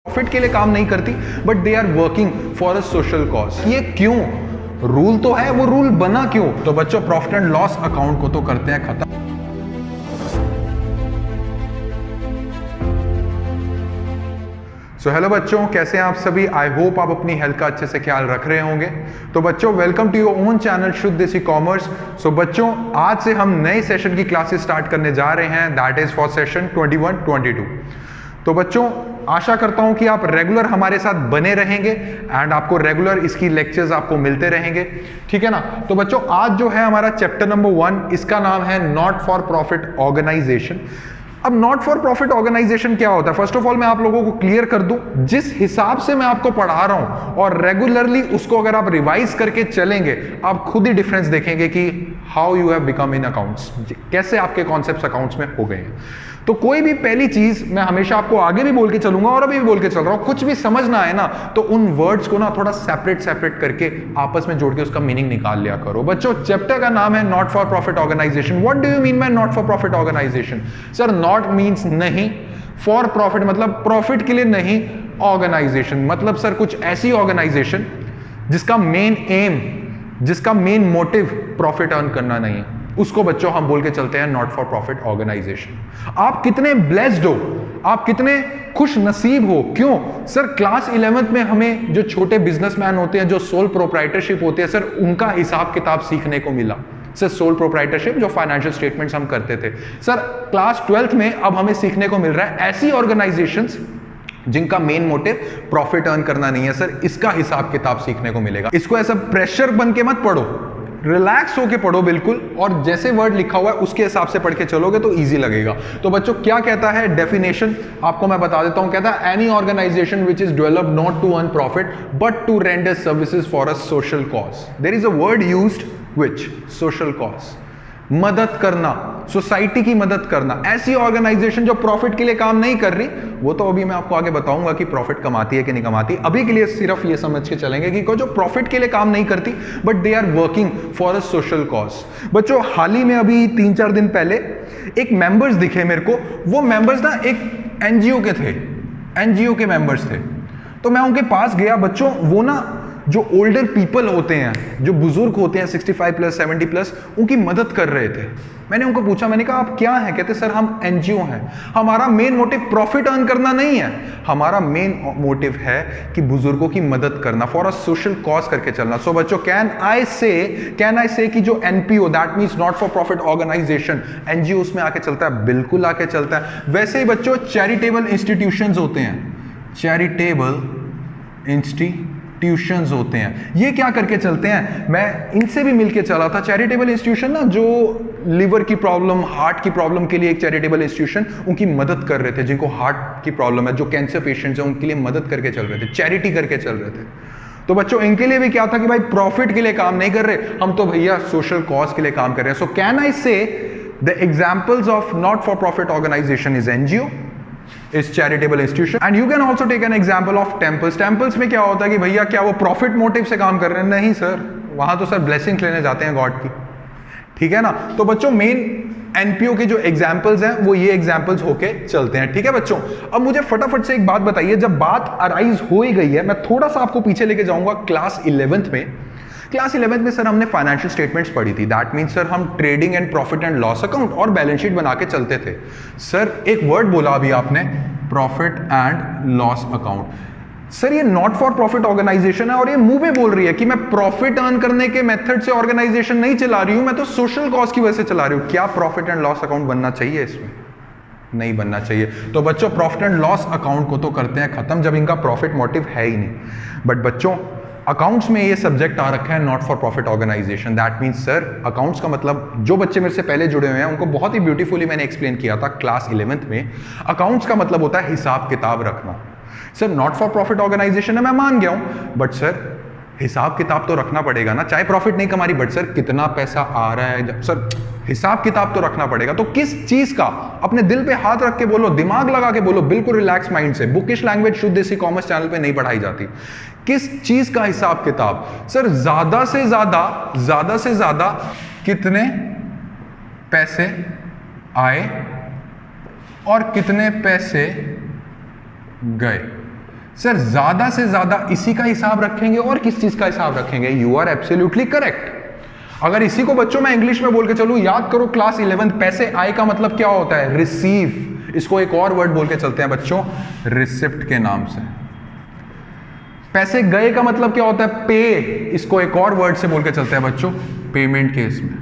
Profit के लिए काम नहीं करती, but they are working for a social cause. ये क्यों? रूल तो है, वो रूल बना क्यों? तो बच्चों, प्रॉफिट एंड लॉस अकाउंट को तो करते हैं खत्म। सो हेलो बच्चों, कैसे हैं आप सभी? आई होप आप अपनी हेल्थ का अच्छे से ख्याल रख रहे होंगे। तो बच्चों, welcome to your own channel Shuddh Desi commerce. सो बच्चों, आज से हम नए सेशन की क्लासेस स्टार्ट करने जा रहे हैं, दैट इज फॉर सेशन 21-22। तो बच्चों, आशा करता हूं कि आप रेगुलर हमारे साथ बने रहेंगे एंड आपको रेगुलर इसकी लेक्चर्स आपको मिलते रहेंगे, ठीक है ना? तो बच्चों, आज जो है हमारा चैप्टर नंबर 1, इसका नाम है नॉट फॉर प्रॉफिट ऑर्गेनाइजेशन। अब नॉट फॉर प्रॉफिट ऑर्गेनाइजेशन क्या होता है? फर्स्ट ऑफ ऑल मैं आप लोगों को क्लियर कर दूं, जिस हिसाब से मैं आपको पढ़ा रहा हूं और रेगुलरली उसको अगर आप रिवाइज करके चलेंगे, आप खुद ही डिफरेंस देखेंगे कि how you have become in accounts, कैसे आपके कॉन्सेप्ट्स अकाउंट्स में हो गए हैं। तो कोई भी पहली चीज मैं हमेशा आपको आगे भी बोल के चलूंगा और अभी भी बोल के चल रहा हूं, कुछ भी समझना है ना तो उन वर्ड्स को ना थोड़ा सेपरेट करके आपस में जोड़ के उसका मीनिंग निकाल लिया करो। बच्चों, चैप्टर का नाम है not for profit organisation. What do you mean by not for profit organisation? Sir, not means नहीं, फॉर प्रॉफिट मतलब प्रॉफिट के लिए नहीं, ऑर्गेनाइजेशन मतलब सर कुछ ऐसी ऑर्गेनाइजेशन जिसका मेन एम, जिसका मेन मोटिव प्रॉफिट अर्न करना नहीं है, उसको बच्चों हम बोल के चलते हैं नॉट फॉर प्रॉफिट ऑर्गेनाइजेशन। आप कितने ब्लेस्ड हो, आप कितने खुश नसीब हो। क्यों? सर, क्लास 11th में हमें जो छोटे बिजनेसमैन होते हैं, जो सोल प्रोप्राइटरशिप होते हैं, सर उनका हिसाब किताब सीखने को मिला। सर, सोल प्रोप्राइटरशिप जो फाइनेंशियल स्टेटमेंट्स हम करते थे, सर क्लास 12th में अब हमें सीखने को मिल रहा है ऐसी ऑर्गेनाइजेशंस जिनका मेन मोटिव प्रॉफिट अर्न करना नहीं है। सर, इसका हिसाब किताब सीखने को मिलेगा। इसको ऐसा प्रेशर बन के मत पढ़ो, रिलैक्स होके पढ़ो बिल्कुल, और जैसे वर्ड लिखा हुआ है उसके हिसाब से पढ़ के चलोगे तो इजी लगेगा। तो बच्चों, क्या कहता है डेफिनेशन, आपको मैं बता देता हूं। कहता है any organisation which is developed not to earn profit but to render services for a social cause. There is a word used which, social cause, मदद करना, सोसाइटी की मदद करना। ऐसी ऑर्गेनाइजेशन जो प्रॉफिट के लिए काम नहीं कर रही, वो तो अभी मैं आपको आगे बताऊंगा कि प्रॉफिट कमाती है कि नहीं कमाती। अभी के लिए सिर्फ ये समझ के चलेंगे कि जो प्रॉफिट के लिए काम नहीं करती but they are working for a social cause. बच्चों, हाल ही में अभी 3-4 दिन पहले एक मेंबर्स दिखे मेरे को। वो मेंबर्स ना एक एनजीओ के थे, एनजीओ के मेंबर्स थे। तो मैं उनके पास गया। बच्चों, वो ना जो ओल्डर पीपल होते हैं, जो बुजुर्ग होते हैं 65+, 70+, उनकी मदद कर रहे थे। मैंने उनको पूछा, मैंने कहा आप क्या हैं? कहते सर हम एनजीओ हैं, हमारा मेन मोटिव प्रॉफिट अर्न करना नहीं है, हमारा मेन मोटिव है कि बुजुर्गों की मदद करना, फॉर अ सोशल कॉज करके चलना। सो बच्चों, कैन आई से कि जो NPO, that means not for profit organisation, NGO उसमें आके चलता है? बिल्कुल आके चलता है। वैसे ही बच्चों, चैरिटेबल इंस्टीट्यूशंस होते हैं, चैरिटेबल इंस्टीट्यूशंस होते हैं, ये क्या करके चलते हैं? मैं इनसे भी मिलके चला था। चैरिटेबल इंस्टीट्यूशन ना, जो लिवर की प्रॉब्लम, हार्ट की प्रॉब्लम के लिए एक चैरिटेबल इंस्टीट्यूशन उनकी मदद कर रहे थे, जिनको हार्ट की प्रॉब्लम है, जो कैंसर पेशेंट्स हैं, उनके लिए मदद करके चल रहे थे, चैरिटी करके चल रहे थे। तो बच्चों, इनके लिए भी क्या था कि भाई प्रॉफिट के लिए काम नहीं कर रहे, हम तो भैया सोशल कॉज के लिए काम कर रहे हैं। सो can I say the examples of not for profit organisation is NGO, is charitable institution, and you can also take an example of temples. temples में क्या होता है कि भैया क्या वो प्रॉफिट मोटिव से काम कर रहे हैं? नहीं सर, वहां तो सर ब्लेसिंग लेने जाते हैं गॉड की, ठीक है ना? तो बच्चों, मेन एनपीओ के जो एग्जाम्पल्स हैं वो ये एग्जाम्पल्स होके चलते हैं, ठीक है बच्चों? अब मुझे फटाफट से एक बात बताइए, जब बात अराइज हो ही गई है, मैं थोड़ा सा आपको पीछे लेके जाऊंगा। क्लास 11th में, क्लास 11th में सर हमने फाइनेंशियल स्टेटमेंट्स पढ़ी थी। दैट मीन्स सर हम trading and profit and loss account और बैलेंस शीट बना के चलते थे। सर, एक वर्ड बोला अभी आपने, profit and loss account. Sir, ये नॉट फॉर प्रॉफिट ऑर्गेनाइजेशन है और ये मुंह पे बोल रही है कि मैं प्रॉफिट अर्न करने के मेथड से ऑर्गेनाइजेशन नहीं चला रही हूं, मैं तो सोशल कॉज की वजह से चला रही हूं। क्या प्रॉफिट एंड लॉस अकाउंट बनना चाहिए? इसमें नहीं बनना चाहिए। तो बच्चों, प्रॉफिट एंड लॉस अकाउंट को तो करते हैं खत्म जब इनका प्रॉफिट मोटिव है ही नहीं। बट बच्चों, अकाउंट्स में ये सब्जेक्ट आ रखा है not for profit organisation. That means sir, accounts का मतलब, जो बच्चे मेरे से पहले जुड़े हुए हैं उनको बहुत ही ब्यूटीफुली मैंने एक्सप्लेन किया था क्लास 11th में। अकाउंट्स का मतलब होता है हिसाब किताब रखना। Sir, not for profit organisation है, मैं मान गया हूं, बट सर हिसाब किताब तो रखना पड़ेगा ना। चाहे प्रॉफिट नहीं कमा रही, बट सर कितना पैसा आ रहा है, सर हिसाब किताब तो रखना पड़ेगा। तो किस चीज का? अपने दिल पे हाथ रख के बोलो, दिमाग लगा के बोलो, बिल्कुल रिलैक्स माइंड से। बुकिश लैंग्वेज शुद्ध देसी कॉमर्स चैनल पे नहीं पढ़ाई जाती। किस चीज का हिसाब किताब? सर, ज्यादा से ज्यादा कितने पैसे आए और कितने पैसे गए। सर ज्यादा से ज्यादा इसी का हिसाब रखेंगे और किस चीज का हिसाब रखेंगे? You are absolutely correct. अगर इसी को बच्चों मैं इंग्लिश में बोल के चलूं, याद करो क्लास 11 पैसे आए का मतलब क्या होता है? रिसीव। इसको एक और वर्ड बोल के चलते हैं बच्चों, रिसिप्ट के नाम से। पैसे गए का मतलब क्या होता है? पे। इसको एक और वर्ड से बोल के चलते हैं बच्चों, पेमेंट केस में।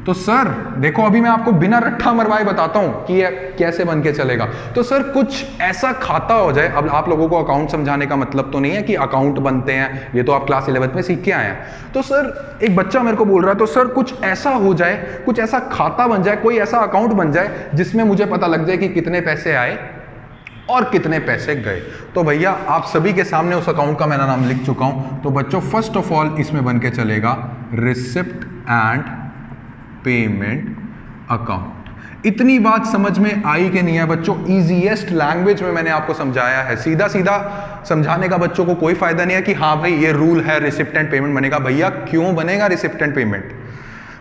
तो सर देखो, अभी मैं आपको बिना रट्ठा मरवाए बताता हूं कि ये कैसे बन के चलेगा। तो सर कुछ ऐसा खाता हो जाए, अब आप लोगों को अकाउंट समझाने का मतलब तो नहीं है कि अकाउंट बनते हैं, ये तो आप क्लास 11 में सीख के आए हैं। तो सर एक बच्चा मेरे को बोल रहा है, तो सर कुछ ऐसा हो जाए, कुछ ऐसा खाता बन जाए, कोई ऐसा अकाउंट बन जाए जिसमें मुझे पता लग जाए कि कितने पैसे आए और कितने पैसे गए। तो भैया आप सभी के सामने उस अकाउंट का मैंने नाम लिख चुका हूं। तो बच्चों फर्स्ट ऑफ ऑल इसमें बन के चलेगा रिसिप्ट एंड पेमेंट अकाउंट। इतनी बात समझ में आई कि नहीं है बच्चों? इजीएस्ट लैंग्वेज में मैंने आपको समझाया है। सीधा सीधा समझाने का बच्चों को कोई फायदा नहीं है कि हाँ भाई ये रूल है, रिसिप्ट एंड पेमेंट बनेगा। भैया क्यों बनेगा receipt and payment?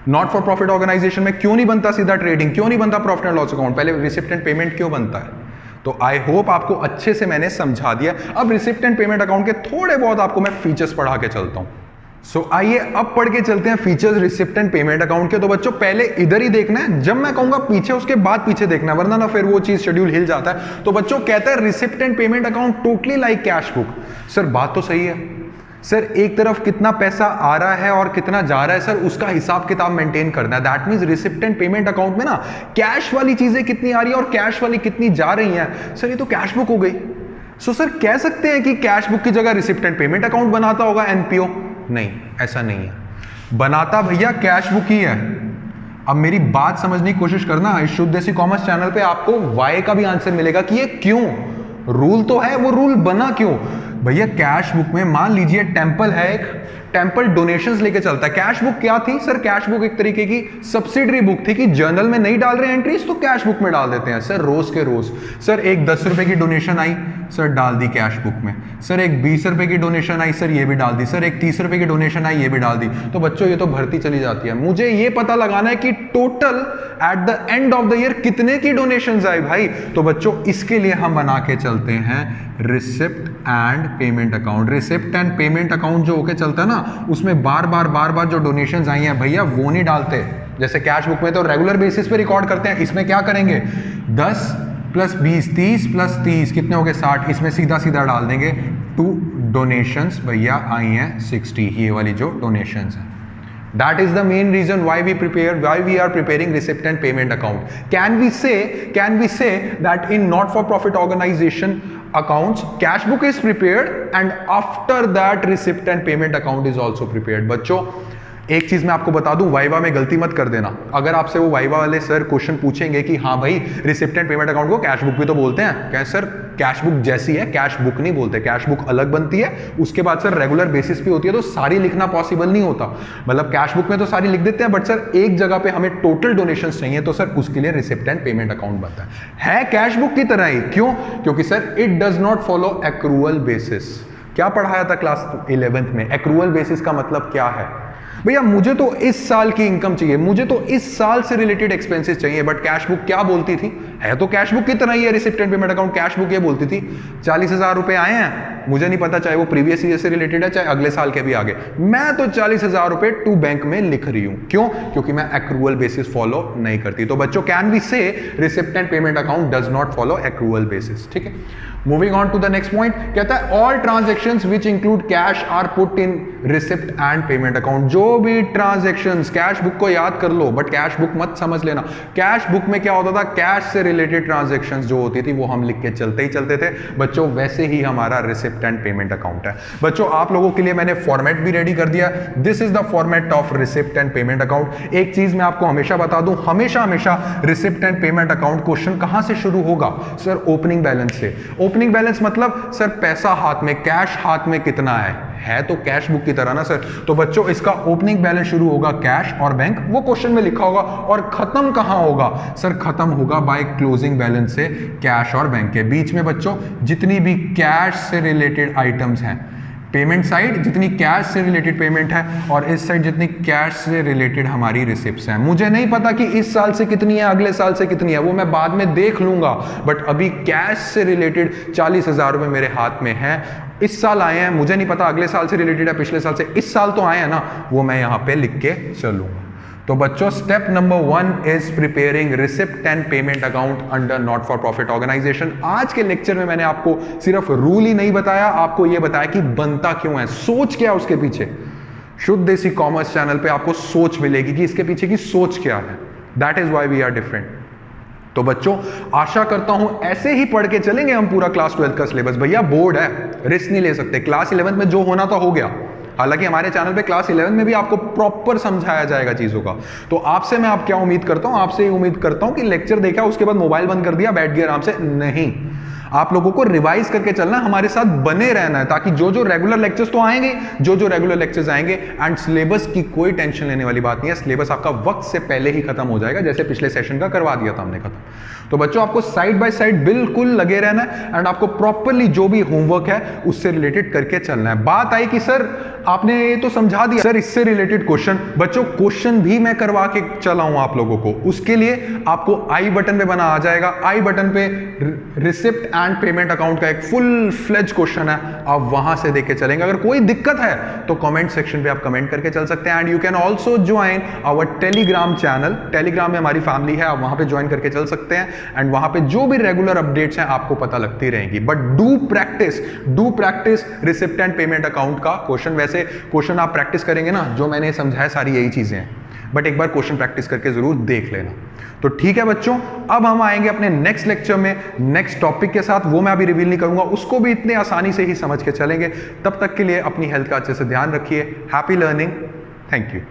Not for profit organisation में क्यों नहीं बनता सीधा ट्रेडिंग? क्यों नहीं बनता प्रॉफिट एंड लॉस अकाउंट? पहले रिसिप्ट एंड पेमेंट क्यों बनता है? तो आई होप आपको अच्छे से मैंने समझा दिया। अब रिसिप्ट एंड पेमेंट अकाउंट के थोड़े बहुत आपको मैं फीचर्स पढ़ा के चलता हूं। सो आइए अब पढ़ के चलते हैं features receipt and payment account के। तो बच्चों पहले इधर ही देखना है, जब मैं कहूंगा पीछे उसके बाद पीछे देखना है, वरना ना फिर वो चीज शेड्यूल हिल जाता है। तो बच्चों कहता है receipt and payment account totally like cash book. Sir बात तो सही है सर, एक तरफ कितना पैसा आ रहा है और कितना जा रहा है सर, उसका हिसाब किताब मेंटेन करना है। That means receipt and payment account में ना कैश वाली चीजें कितनी आ रही है और कैश वाली कितनी जा रही हैं। सर ये तो कैश बुक हो गई। सो सर कह सकते हैं कि कैश बुक की जगह रिसिप्ट एंड पेमेंट अकाउंट बनाता होगा एनपीओ? नहीं, ऐसा नहीं है। बनाता भैया कैश बुक ही है। अब मेरी बात समझने की कोशिश करना, इस शुद्ध देसी कॉमर्स चैनल पे आपको वाई का भी आंसर मिलेगा कि ये क्यों। रूल तो है, वो रूल बना क्यों? भैया कैश बुक में मान लीजिए टेंपल है, एक टेंपल डोनेशंस लेके चलता है। कैश बुक क्या थी सर? कैश बुक एक तरीके की सब्सिडरी बुक थी कि जर्नल में नहीं डाल रहे एंट्रीज तो कैश बुक में डाल देते हैं सर, रोज के रोज। सर एक 10 रुपए की डोनेशन आई सर, डाल दी कैश बुक में। सर एक 20 रुपए की डोनेशन आई सर, ये भी डाल दी। सर एक 30 रुपए की डोनेशन आई, ये भी डाल दी। तो बच्चों ये तो भरती चली जाती है। मुझे ये पता लगाना है कि total at the end of the year कितने की डोनेशंस आई भाई। तो बच्चों इसके लिए हम बना के चलते हैं receipt and payment account. Receipt and payment account जो होके चलता है ना, उसमें बार बार जो डोनेशंस आई हैं भैया वो नहीं डालते। जैसे कैश बुक में तो रेगुलर बेसिस पे रिकॉर्ड करते हैं, इसमें क्या करेंगे 10 + 20 30 + 30 कितने हो गए 60। इसमें सीधा सीधा डाल देंगे टू डोनेशंस भैया आई हैं 60, ये वाली जो डोनेशंस हैं। That is the main reason why we are preparing receipt and payment account. Can we say that in not-for-profit organization accounts, cash book is prepared and after that receipt and payment account is also prepared. बच्चों एक चीज मैं आपको बता दूं, viva में गलती मत कर देना। अगर आपसे वो वाइवा वाले सर क्वेश्चन पूछेंगे कि हाँ भाई रिसिप्ट एंड पेमेंट अकाउंट को कैश बुक भी तो बोलते हैं, क्या सर कैश बुक जैसी है, कैश बुक नहीं बोलते। कैश बुक अलग बनती है, उसके बाद सर रेगुलर बेसिस पे होती है, तो सारी लिखना पॉसिबल नहीं होता। मतलब कैश बुक में तो सारी लिख देते हैं, बट सर एक जगह पे हमें टोटल डोनेशंस चाहिए, तो सर उसके लिए रिसिप्ट एंड पेमेंट अकाउंट बनता है कैश बुक की तरह ही। क्यों? क्योंकि sir it does not follow accrual basis. क्या पढ़ाया था क्लास 11th में? एक्रूअल बेसिस का मतलब क्या है? भैया मुझे तो इस साल की इनकम चाहिए, मुझे तो इस साल से रिलेटेड एक्सपेंसेस चाहिए, बट कैश बुक क्या बोलती थी? है तो कैश बुक की तरह ही है receipt and payment account. Cash book ये बोलती थी 40,000 रुपए आए हैं, मुझे नहीं पता चाहे वो प्रीवियस ईयर से रिलेटेड है चाहे अगले साल के भी आगे, मैं तो 40,000 रुपए टू बैंक में लिख रही हूं। क्यों? क्योंकि मैं एक्रूअल बेसिस फॉलो नहीं करती। तो बच्चों can we say receipt and payment account does not follow accrual basis. ठीक है, moving on to the next point, कहता है all transactions which include cash are put in receipt and payment account. जो भी ट्रांजैक्शंस, कैश बुक को याद कर लो but cash book मत समझ लेना। कैश बुक में क्या होता था, कैश से रिलेटेड ट्रांजैक्शंस जो होती थी वो हम लिख के चलते थे बच्चों, वैसे ही हमारा रिसिप्ट एंड पेमेंट अकाउंट है। बच्चों आप लोगों के लिए मैंने फॉर्मेट भी रेडी कर दिया, this is the format of receipt and payment account. एक चीज मैं आपको हमेशा बता दूं, हमेशा receipt and payment account question कहां से शुरू होगा सर? ओपनिंग बैलेंस से। ओपनिंग बैलेंस मतलब सर पैसा हाथ में, कैश हाथ में कितना है तो कैश बुक की तरह ना सर। तो बच्चों इसका ओपनिंग बैलेंस शुरू होगा कैश और बैंक, वो क्वेश्चन में लिखा होगा, और खत्म कहां होगा सर? खत्म होगा बाय क्लोजिंग बैलेंस से कैश और बैंक के बीच में। बच्चों जितनी भी कैश से रिलेटेड आइटम्स हैं, पेमेंट साइड जितनी कैश से रिलेटेड पेमेंट है और इस साइड जितनी कैश से रिलेटेड हमारी रिसिप्ट्स हैं। मुझे नहीं पता कि इस साल से कितनी है, अगले साल से कितनी है, वो मैं बाद में देख लूंगा, बट अभी कैश से रिलेटेड 40,000 रुपए मेरे हाथ में है। इस साल आए हैं, मुझे नहीं पता अगले साल से रिलेटेड है, पिछले साल से, इस साल तो आए हैं ना, वो मैं यहाँ पे लिख के चलूंगा। तो बच्चों step number 1 is preparing receipt and payment account under not for profit organisation. आज के लेक्चर में मैंने आपको सिर्फ रूल ही नहीं बताया, आपको यह बताया कि बनता क्यों है, सोच क्या है उसके पीछे। शुद्ध देसी कॉमर्स चैनल पे आपको सोच मिलेगी कि इसके पीछे की सोच क्या है। That is why we are different. तो बच्चों आशा करता हूं ऐसे ही पढ़ के चलेंगे हम पूरा क्लास 12 का सिलेबस। भैया बोर्ड है, रिस्क नहीं ले सकते। क्लास 11 में जो होना था हो गया, हालांकि हमारे चैनल पे क्लास 11 में भी आपको प्रॉपर समझाया जाएगा चीजों का। तो आपसे मैं आप क्या उम्मीद करता हूं, आपसे उम्मीद करता हूं कि लेक्चर देखा उसके बाद मोबाइल बंद कर दिया बैठ गया आराम से, नहीं, आप लोगों को रिवाइज करके चलना, हमारे साथ बने रहना है, ताकि जो जो रेगुलर लेक्चर्स तो आएंगे, जो जो रेगुलर लेक्चर्स आएंगे, एंड सिलेबस की कोई टेंशन लेने वाली बात नहीं है। सिलेबस आपका वक्त से पहले ही खत्म हो जाएगा, जैसे पिछले सेशन का करवा दिया था हमने खत्म। तो बच्चों आपको साइड बाय साइड बिल्कुल लगे रहना है एंड आपको प्रॉपरली जो भी होमवर्क है उससे रिलेटेड करके चलना है। बात आई कि सर आपने ये तो समझा दिया, सर इससे रिलेटेड क्वेश्चन, बच्चों क्वेश्चन भी मैं करवा के चला हूं आप लोगों को। उसके लिए आपको आई बटन पे बना आ जाएगा, आई बटन पे रिसिप्ट एंड पेमेंट अकाउंट का एक फुल फ्लेज क्वेश्चन है, आप वहां से देख के चलेंगे। अगर कोई दिक्कत है तो कमेंट सेक्शन पे आप कमेंट करके चल सकते हैं। And you can also join our Telegram channel, Telegram में हमारी फैमिली है, आप वहां पे ज्वाइन करके चल सकते हैं एंड वहां पे जो भी रेगुलर अपडेट्स हैं आपको पता लगती रहेंगी। But do practice receipt and payment account का क्वेश्चन। वैसे क्वेश्चन आप प्रैक्टिस करेंगे ना, जो मैंने समझाया सारी यही चीजें हैं, बट एक बार क्वेश्चन प्रैक्टिस करके जरूर देख लेना। तो ठीक है बच्चों, अब हम आएंगे अपने नेक्स्ट लेक्चर में नेक्स्ट टॉपिक के साथ, वो मैं अभी रिवील नहीं करूंगा, उसको भी इतने आसानी से ही समझ के चलेंगे। तब तक के लिए अपनी हेल्थ का अच्छे से ध्यान रखिए। Happy learning, thank you.